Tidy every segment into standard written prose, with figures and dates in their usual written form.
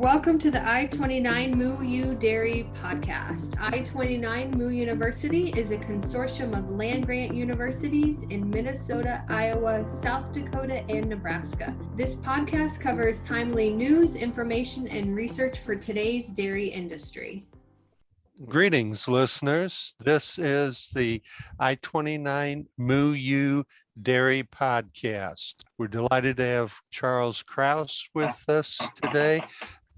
Welcome to the I-29 Moo Dairy Podcast. I-29 Moo University is a consortium of land-grant universities in Minnesota, Iowa, South Dakota, and Nebraska. This podcast covers timely news, information, and research for today's dairy industry. Greetings, listeners. This is the I-29 Moo Dairy Podcast. We're delighted to have Charles Krause with us today.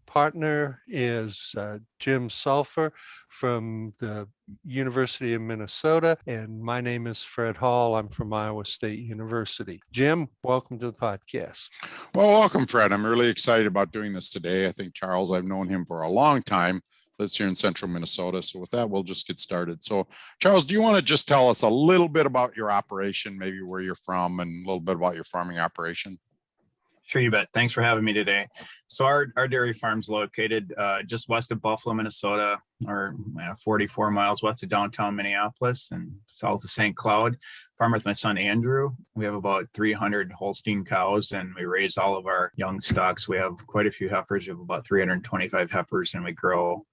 Partner is Jim Sulphur from the University of Minnesota, and my name is Fred Hall. I'm from Iowa State University. Jim, welcome to the podcast. Well, welcome, Fred. I'm really excited about doing this today. I think Charles, I've known him for a long time, lives here in central Minnesota. So with that, we'll just get started. So Charles, do you want to just tell us a little bit about your operation, maybe where you're from, and a little bit about your farming operation? Sure, you bet. Thanks for having me today. So our dairy farm's located just west of Buffalo, Minnesota, or 44 miles west of downtown Minneapolis and south of St. Cloud. Farm with my son, Andrew. We have about 300 Holstein cows, and we raise all of our young stocks. We have quite a few heifers. We have about 325 heifers, and we grow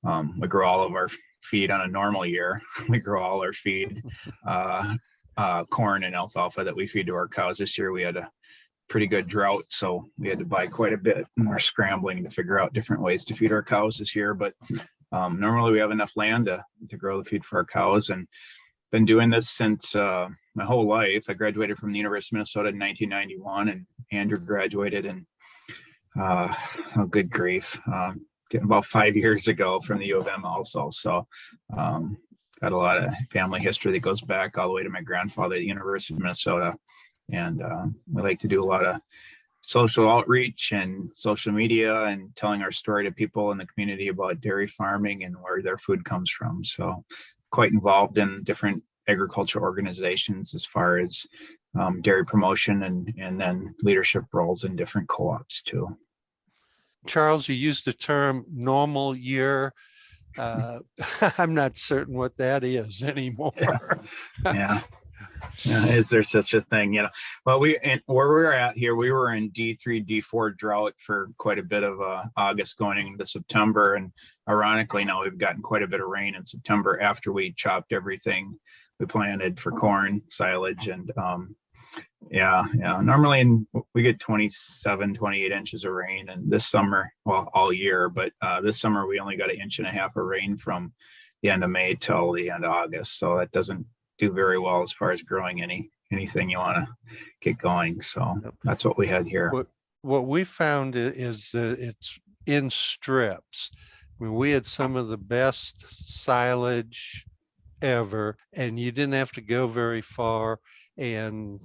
all of our feed on a normal year. We grow all our feed, corn and alfalfa that we feed to our cows. This year we had a pretty good drought, so we had to buy quite a bit, and we're scrambling to figure out different ways to feed our cows this year. But normally we have enough land to grow the feed for our cows, and been doing this since my whole life. I graduated from the University of Minnesota in 1991, and Andrew graduated in good grief, about 5 years ago from the U of M also. So got a lot of family history that goes back all the way to my grandfather at the University of Minnesota. And we like to do a lot of social outreach and social media and telling our story to people in the community about dairy farming and where their food comes from. So quite involved in different agriculture organizations as far as dairy promotion and then leadership roles in different co-ops too. Charles, you used the term normal year. I'm not certain what that is anymore. Yeah. Is there such a thing? Well, where we're at here, we were in D3, D4 drought for quite a bit of August going into September. And ironically, now we've gotten quite a bit of rain in September after we chopped everything we planted for corn, silage, and normally we get 27, 28 inches of rain. And this summer, well, all year, but this summer we only got 1.5 inches of rain from the end of May till the end of August. So that doesn't do very well as far as growing anything you want to get going. So that's what we had here. What we found is that it's in strips. I mean, we had some of the best silage ever, and you didn't have to go very far, and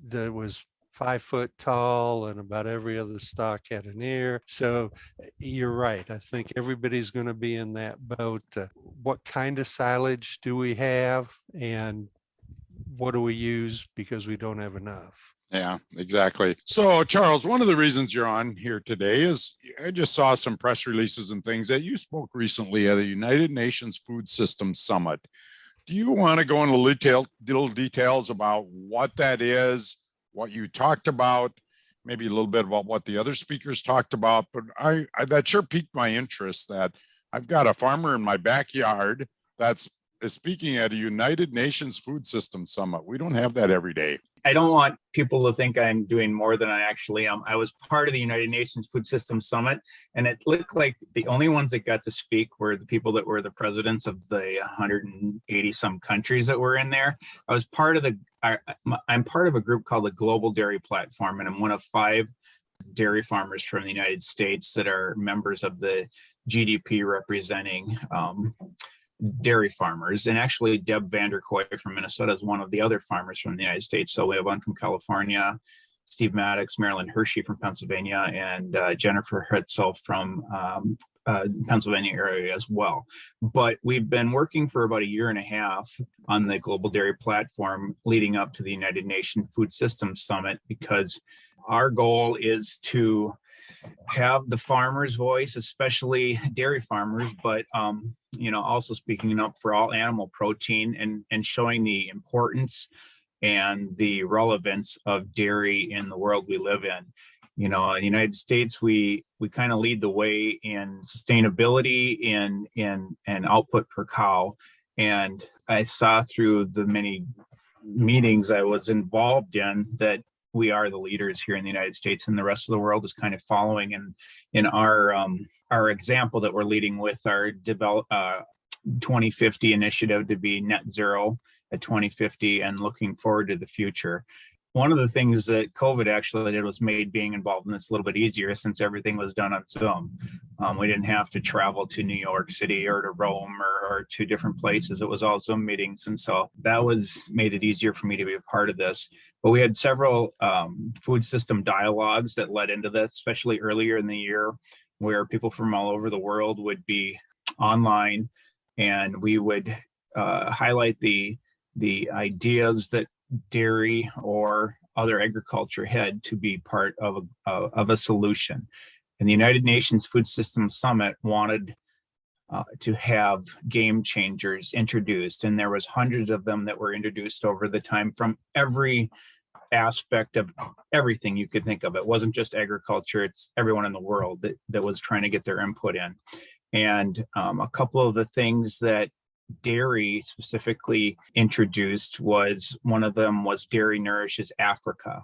there was 5 foot tall, and about every other stock had an ear. So you're right. I think everybody's going to be in that boat. What kind of silage do we have, and what do we use because we don't have enough? Yeah, exactly. So Charles, one of the reasons you're on here today is I just saw some press releases and things that you spoke recently at a United Nations Food Systems Summit. Do you want to go into little details about what that is, what you talked about, maybe a little bit about what the other speakers talked about? But I that sure piqued my interest that I've got a farmer in my backyard that's speaking at a United Nations Food Systems Summit. We don't have that every day. I don't want people to think I'm doing more than I actually am. I was part of the United Nations Food Systems Summit, and it looked like the only ones that got to speak were the people that were the presidents of the 180 some countries that were in there. I was part of I'm part of a group called the Global Dairy Platform, and I'm one of 5 dairy farmers from the United States that are members of the GDP representing dairy farmers. And actually Deb Vanderkoy from Minnesota is one of the other farmers from the United States. So we have one from California, Steve Maddox, Marilyn Hershey from Pennsylvania, and Jennifer Hetzel from Pennsylvania area as well. But we've been working for about 1.5 years on the Global Dairy Platform leading up to the United Nations Food Systems Summit, because our goal is to have the farmers' voice, especially dairy farmers, but also speaking up for all animal protein and showing the importance and the relevance of dairy in the world we live in. In the United States, we kind of lead the way in sustainability and output per cow. And I saw through the many meetings I was involved in that we are the leaders here in the United States, and the rest of the world is kind of following in our example that we're leading with our 2050 initiative to be net zero at 2050 and looking forward to the future. One of the things that COVID actually did was made being involved in this a little bit easier, since everything was done on Zoom. We didn't have to travel to New York City or to Rome or to different places. It was all Zoom meetings. And so that made it easier for me to be a part of this. But we had several food system dialogues that led into this, especially earlier in the year, where people from all over the world would be online, and we would highlight the ideas that dairy or other agriculture had to be part of a solution. And the United Nations Food Systems Summit wanted to have game changers introduced, and there was hundreds of them that were introduced over the time from every aspect of everything you could think of. It wasn't just agriculture, it's everyone in the world that was trying to get their input in. And a couple of the things that dairy specifically introduced one of them was Dairy Nourishes Africa.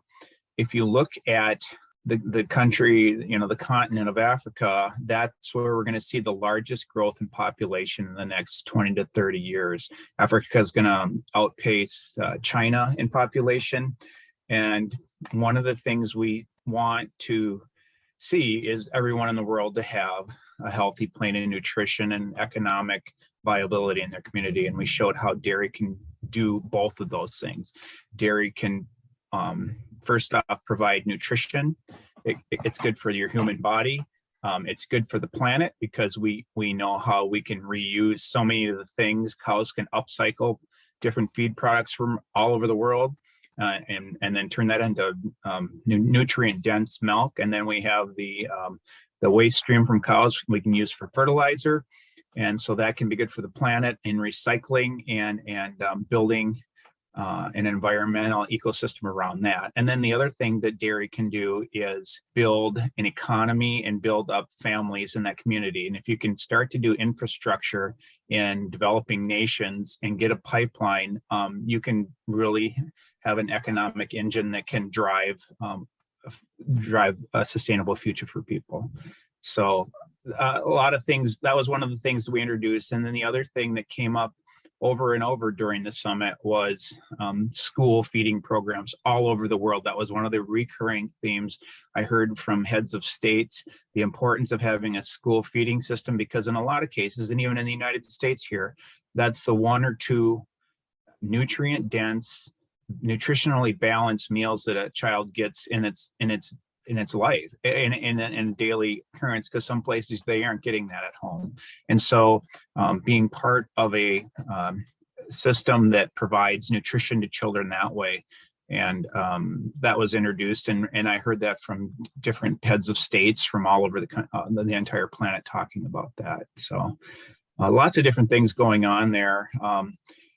If you look at the country, the continent of Africa, that's where we're going to see the largest growth in population in the next 20 to 30 years. Africa is going to outpace China in population. And one of the things we want to see is everyone in the world to have a healthy plane of nutrition and economic viability in their community. And we showed how dairy can do both of those things. Dairy can, first off, provide nutrition. It's good for your human body. It's good for the planet because we know how we can reuse so many of the things. Cows can upcycle different feed products from all over the world and then turn that into nutrient dense milk. And then we have the waste stream from cows we can use for fertilizer. And so that can be good for the planet in recycling and building an environmental ecosystem around that. And then the other thing that dairy can do is build an economy and build up families in that community. And if you can start to do infrastructure in developing nations and get a pipeline, you can really have an economic engine that can drive a sustainable future for people. So a lot of things, that was one of the things that we introduced. And then the other thing that came up over and over during the summit was school feeding programs all over the world. That was one of the recurring themes I heard from heads of states, the importance of having a school feeding system, because in a lot of cases, and even in the United States here, that's the one or two nutrient dense, nutritionally balanced meals that a child gets in its life, in daily occurrence, because some places they aren't getting that at home. And so being part of a system that provides nutrition to children that way, and that was introduced, and I heard that from different heads of states from all over the entire planet talking about that. So lots of different things going on there.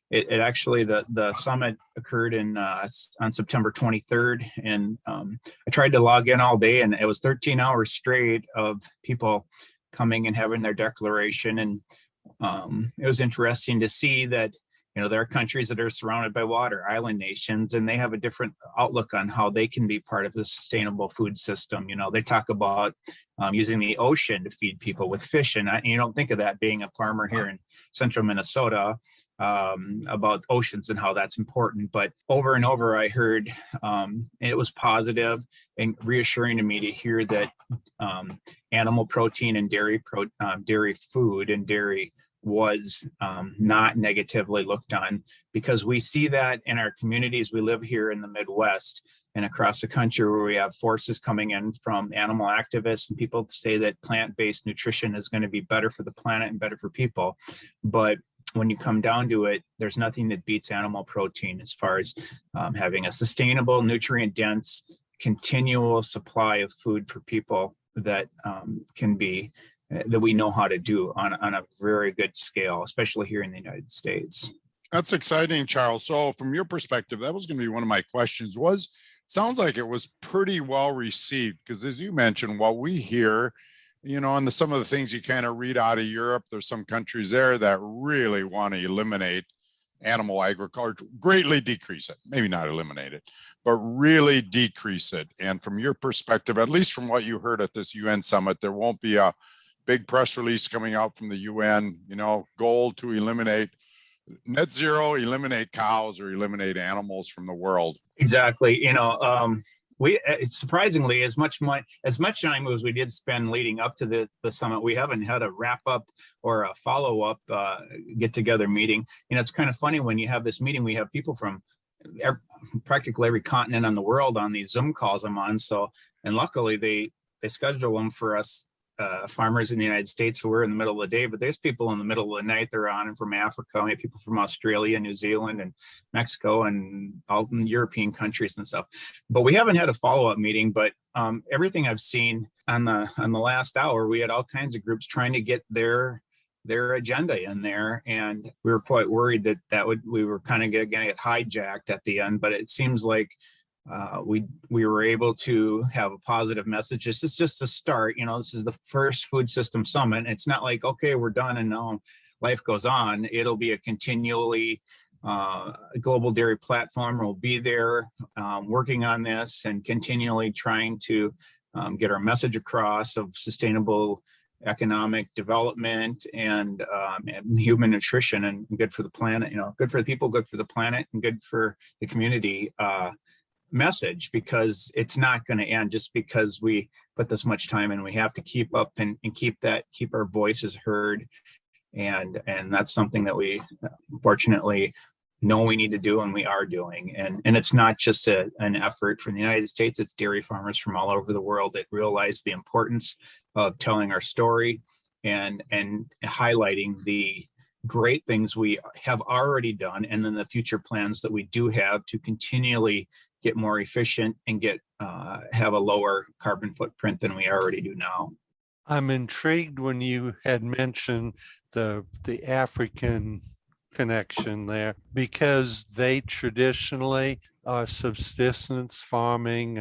It actually, the summit occurred on September 23rd, and I tried to log in all day, and it was 13 hours straight of people coming and having their declaration. And it was interesting to see that, there are countries that are surrounded by water, island nations, and they have a different outlook on how they can be part of the sustainable food system. They talk about using the ocean to feed people with fish, and you don't think of that being a farmer here in central Minnesota, about oceans and how that's important. But over and over I heard it was positive and reassuring to me to hear that animal protein and dairy food and dairy was not negatively looked on, because we see that in our communities. We live here in the Midwest and across the country, where we have forces coming in from animal activists and people say that plant-based nutrition is going to be better for the planet and better for people. But when you come down to it, there's nothing that beats animal protein as far as having a sustainable, nutrient-dense, continual supply of food for people that can be, that we know how to do on a very good scale, especially here in the United States. That's exciting, Charles. So from your perspective, that was going to be one of my questions. Was sounds like it was pretty well received, because as you mentioned, what we hear, and some of the things you kind of read out of Europe, there's some countries there that really want to eliminate animal agriculture, greatly decrease it, maybe not eliminate it, but really decrease it. And from your perspective, at least from what you heard at this UN summit, there won't be a big press release coming out from the UN, goal to eliminate net zero, eliminate cows or eliminate animals from the world. Exactly. We surprisingly, as much time as we did spend leading up to the summit, we haven't had a wrap up or a follow up get together meeting. It's kind of funny when you have this meeting, we have people from practically every continent on the world on these Zoom calls I'm on. So, and luckily they schedule them for us farmers in the United States. So we're in the middle of the day, but there's people in the middle of the night they're on, and from Africa, we have people from Australia, New Zealand, and Mexico, and all European countries and stuff. But we haven't had a follow-up meeting. But everything I've seen on the last hour, we had all kinds of groups trying to get their agenda in there, and we were quite worried that we were kind of going to get hijacked at the end. But it seems like we were able to have a positive message. This is just a start. This is the first food system summit. It's not like, okay, we're done and now life goes on. It'll be a continually global dairy platform. We'll be there working on this and continually trying to get our message across of sustainable economic development and human nutrition, and good for the planet, good for the people, good for the planet, and good for the community message, because it's not going to end just because we put this much time in. We have to keep up and keep our voices heard, and that's something that we fortunately know we need to do, and we are doing. And it's not just an effort from the United States, it's dairy farmers from all over the world that realize the importance of telling our story and highlighting the great things we have already done, and then the future plans that we do have to continually get more efficient and have a lower carbon footprint than we already do now. I'm intrigued when you had mentioned the African connection there, because they traditionally are subsistence farming,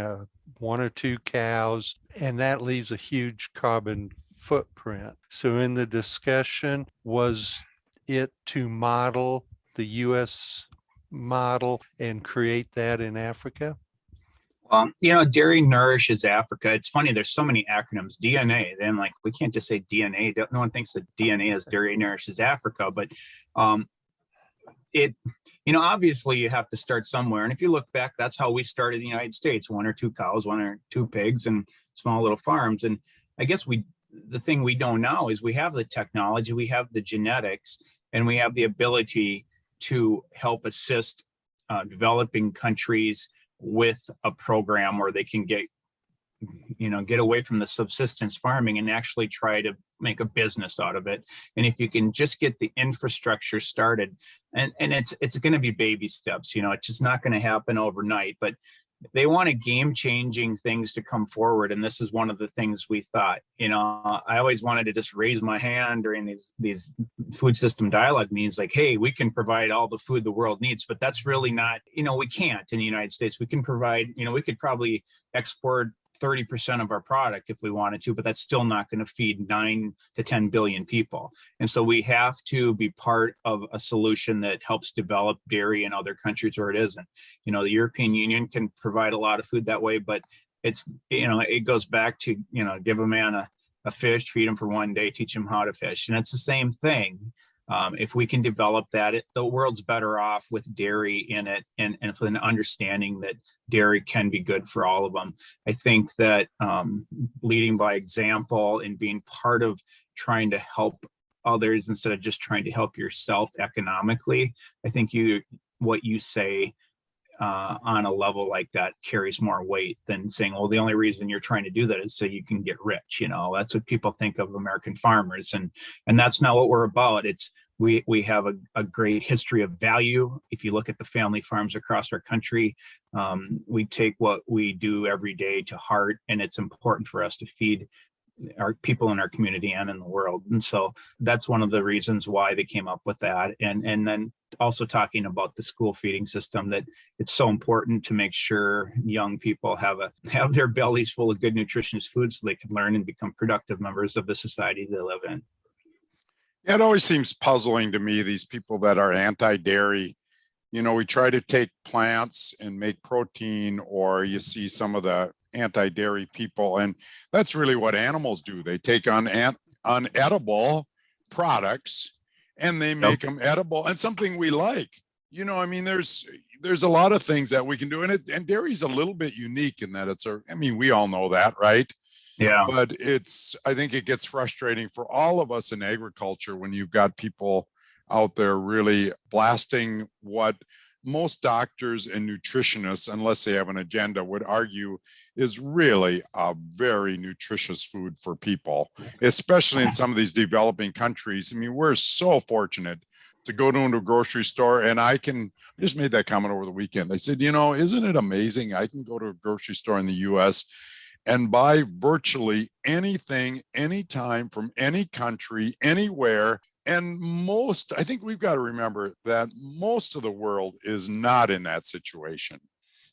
1 or 2 cows, and that leaves a huge carbon footprint. So in the discussion, was it to model the U.S. model and create that in Africa? Well, dairy nourishes Africa. It's funny, there's so many acronyms. DNA, then we can't just say DNA. No one thinks that DNA is dairy nourishes Africa, but obviously you have to start somewhere. And if you look back, that's how we started in the United States, 1 or 2 cows, 1 or 2 pigs, and small little farms. And I guess the thing we don't know is we have the technology, we have the genetics, and we have the ability to help assist developing countries with a program where they can get away from the subsistence farming and actually try to make a business out of it. And if you can just get the infrastructure started, and it's going to be baby steps, it's just not going to happen overnight, but they wanted game-changing things to come forward, and this is one of the things we thought. I always wanted to just raise my hand during these food system dialogue meetings, like, hey, we can provide all the food the world needs, but that's really not, we can't in the United States. We can provide, we could probably export 30% of our product if we wanted to, but that's still not going to feed 9 to 10 billion people. And so we have to be part of a solution that helps develop dairy in other countries where it isn't. The European Union can provide a lot of food that way, but it's, it goes back to, give a man a fish, feed him for 1 day, teach him how to fish. And it's the same thing. If we can develop that, the world's better off with dairy in it, and with an understanding that dairy can be good for all of them. I think that leading by example and being part of trying to help others instead of just trying to help yourself economically, I think what you say on a level like that carries more weight than saying, well, the only reason you're trying to do that is so you can get rich. That's what people think of American farmers, and that's not what we're about. It's we have a great history of value. If you look at the family farms across our country, we take what we do every day to heart, and it's important for us to feed our people in our community and in the world. And so that's one of the reasons why they came up with that. And then also talking about the school feeding system, that it's so important to make sure young people have their bellies full of good nutritious food so they can learn and become productive members of the society they live in. It always seems puzzling to me, these people that are anti-dairy. We try to take plants and make protein, or you see some of the anti-dairy people, and that's really what animals do. They take on unedible products and they make them edible and something we like. There's a lot of things that we can do, and dairy's a little bit unique in that we all know that, right? Yeah. But I think it gets frustrating for all of us in agriculture when you've got people out there really blasting what most doctors and nutritionists, unless they have an agenda, would argue is really a very nutritious food for people, especially in some of these developing countries. We're so fortunate to go to a grocery store, and I just made that comment over the weekend. They said, isn't it amazing? I can go to a grocery store in the US and buy virtually anything, anytime, from any country, anywhere. And I think we've got to remember that most of the world is not in that situation.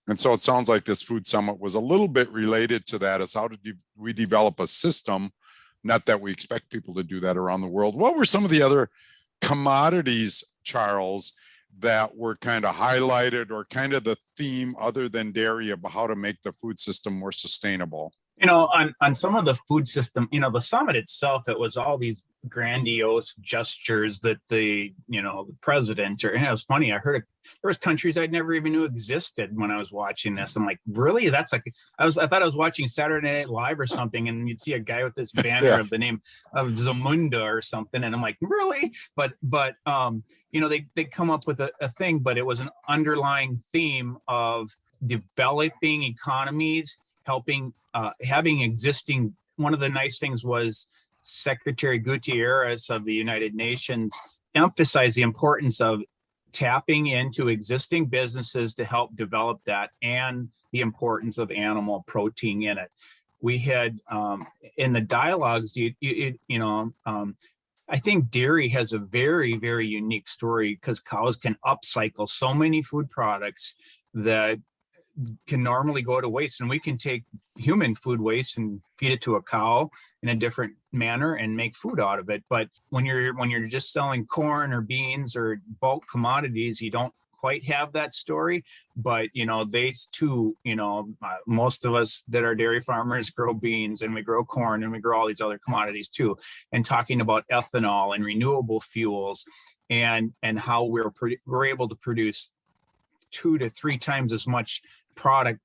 And so it sounds like this food summit was a little bit related to that, as how did we develop a system, not that we expect people to do that around the world. What were some of the other commodities, Charles, that were kind of highlighted, or kind of the theme other than dairy, about how to make the food system more sustainable? On some of the food system, the summit itself, it was all these grandiose gestures that the president, and it was funny, I heard there was countries I'd never even knew existed when I was watching this. I'm like, really? That's like, I thought I was watching Saturday Night Live or something, and you'd see a guy with this banner of the name of Zamunda or something, and I'm like, really? But they come up with a thing, but it was an underlying theme of developing economies, helping having existing. One of the nice things was Secretary Gutierrez of the United Nations emphasized the importance of tapping into existing businesses to help develop that, and the importance of animal protein in it. We had in the dialogues, I think dairy has a very, very unique story, because cows can upcycle so many food products that can normally go to waste, and we can take human food waste and feed it to a cow in a different manner and make food out of it. But when you're just selling corn or beans or bulk commodities, you don't quite have that story. But they too, most of us that are dairy farmers grow beans, and we grow corn, and we grow all these other commodities too. And talking about ethanol and renewable fuels, and how we're able to produce 2 to 3 times as much product,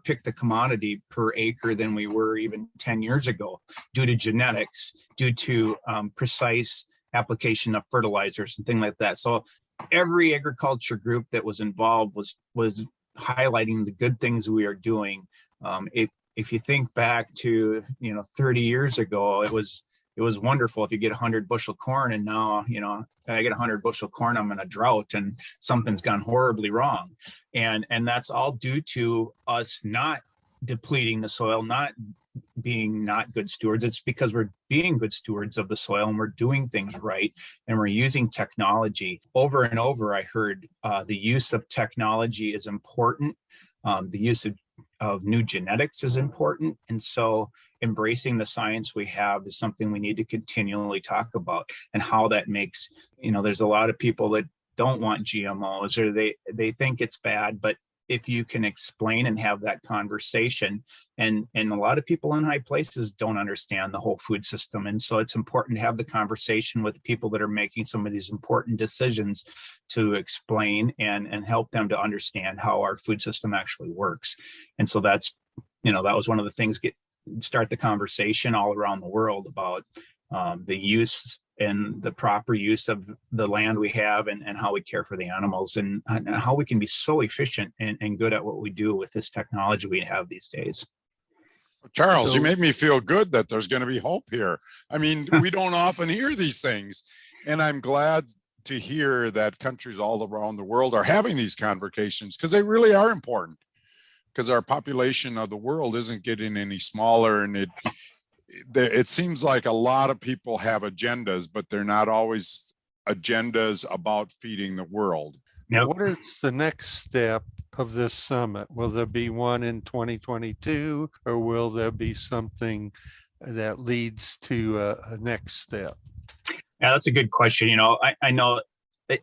pick the commodity, per acre than we were even 10 years ago, due to genetics, due to precise application of fertilizers and things like that. So every agriculture group that was involved was highlighting the good things we are doing. If you think back to 30 years ago, it was wonderful if you get 100 bushel corn, and now I get 100 bushel corn, I'm in a drought and something's gone horribly wrong. And that's all due to us not depleting the soil, not being not good stewards. It's because we're being good stewards of the soil, and we're doing things right, and we're using technology. Over and over, I heard the use of technology is important. The use of new genetics is important. And so embracing the science we have is something we need to continually talk about, and how that makes, there's a lot of people that don't want GMOs, or they think it's bad. But if you can explain and have that conversation, and a lot of people in high places don't understand the whole food system. And so it's important to have the conversation with people that are making some of these important decisions, to explain and help them to understand how our food system actually works. And so that's, that was one of the things, start the conversation all around the world about the use and the proper use of the land we have, and how we care for the animals, and how we can be so efficient and good at what we do with this technology we have these days. Charles, you made me feel good that there's going to be hope here. We don't often hear these things, and I'm glad to hear that countries all around the world are having these conversations, because they really are important, because our population of the world isn't getting any smaller, and it seems like a lot of people have agendas, but they're not always agendas about feeding the world. Yep. What is the next step of this summit? Will there be one in 2022, or will there be something that leads to a next step? Yeah, that's a good question. I know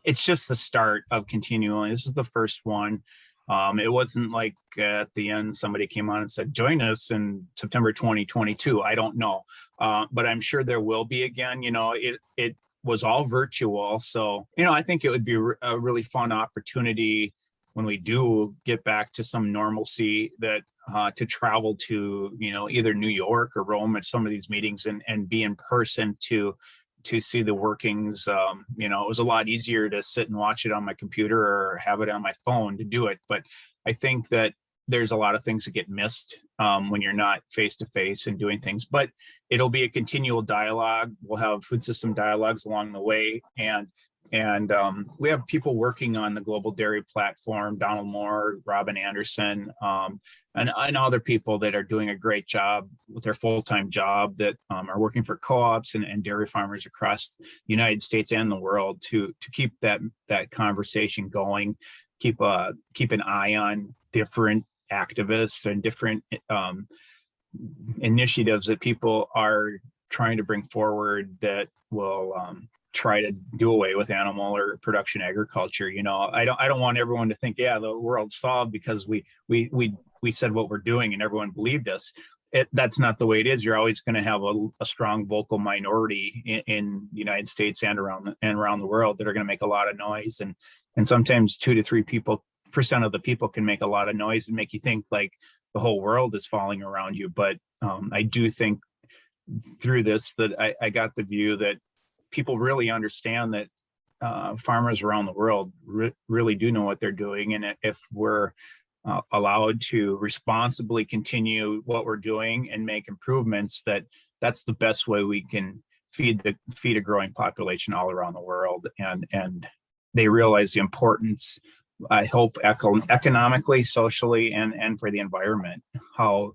it's just the start of continuing. This is the first one. It wasn't like at the end somebody came on and said, join us in September 2022. I don't know. But I'm sure there will be again. It was all virtual. So, I think it would be a really fun opportunity when we do get back to some normalcy that to travel to, either New York or Rome at some of these meetings and be in person to see the workings. It was a lot easier to sit and watch it on my computer or have it on my phone to do it. But I think that there's a lot of things that get missed when you're not face to face and doing things, but it'll be a continual dialogue. We'll have food system dialogues along the way. And we have people working on the global dairy platform, Donald Moore, Robin Anderson, and other people that are doing a great job with their full-time job that are working for co-ops and dairy farmers across the United States and the world to keep that conversation going, keep an eye on different activists and different initiatives that people are trying to bring forward that will try to do away with animal or production agriculture. I don't want everyone to think, yeah, the world's solved because we said what we're doing and everyone believed us. That's not the way it is. You're always going to have a strong vocal minority in the United States and around the world that are going to make a lot of noise, and sometimes 2 to 3% of the people can make a lot of noise and make you think like the whole world is falling around you. But I do think through this that I got the view that people really understand that farmers around the world really do know what they're doing, and if we're allowed to responsibly continue what we're doing and make improvements, that's the best way we can feed a growing population all around the world. And they realize the importance, I hope, economically, socially, and for the environment, how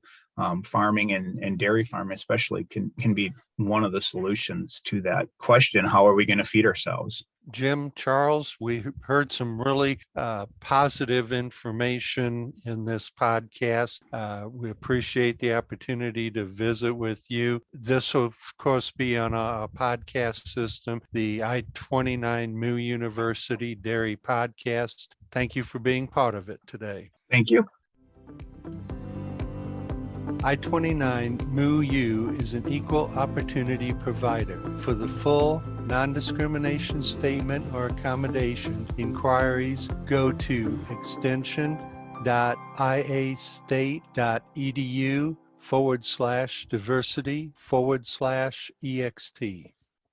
farming and dairy farming especially can be one of the solutions to that question: how are we going to feed ourselves? Jim, Charles, we heard some really positive information in this podcast. We appreciate the opportunity to visit with you. This will, of course, be on a podcast system, the I-29 Moo University Dairy Podcast. Thank you for being part of it today. Thank you. I-29 Moo U is an equal opportunity provider. For the full non-discrimination statement or accommodation inquiries, go to extension.iastate.edu/diversity/ext.